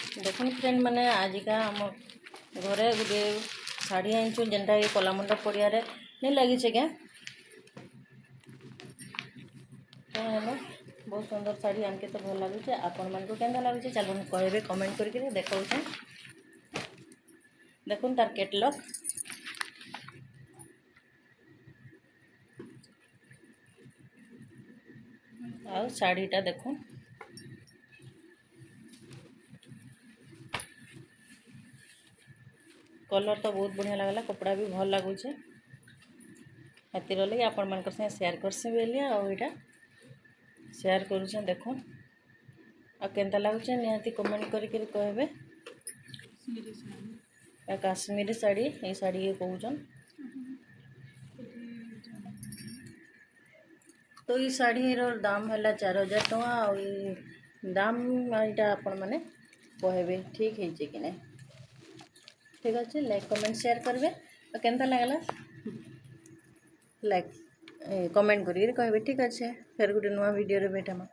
देखुन फ्रेंड मैंने आजिका आम घरे गोटे शाढ़ी आनीचु जेनटा ये कलामंडप पड़िया नहीं लगी क्या तो हेलो बहुत सुंदर शाढ़ी आमके तो भल लगुचे आपण मानक केन्ता लगुचे चलो कहबे कमेंट करके देखा देखुन तार कैटलॉग आ शाढ़ीटा देखुन कलर तो बहुत बढ़िया लगला कपड़ा भी भल लगुचे हाथीर लगे आपण मान संगे शेयर करसी बोलिए आईटा शेयर करुछन देखुन आ केन्ता लगुचे निहाती कमेंट करके कहबे काश्मीरी साड़ी ये साड़ी ये कहूचन तो ये शाढ़ी दाम है 4000 टଙ୍କା और दाम यहाँ आपण मैंने कहबे ठीक है कि नहीं ठीक अच्छे लाइक कमेंट शेयर करेंगे और केन्ता लगला लाइक कमेंट करिए कहबे ठीक अच्छे फिर गोटे नुआ वीडियो रे भेटमा।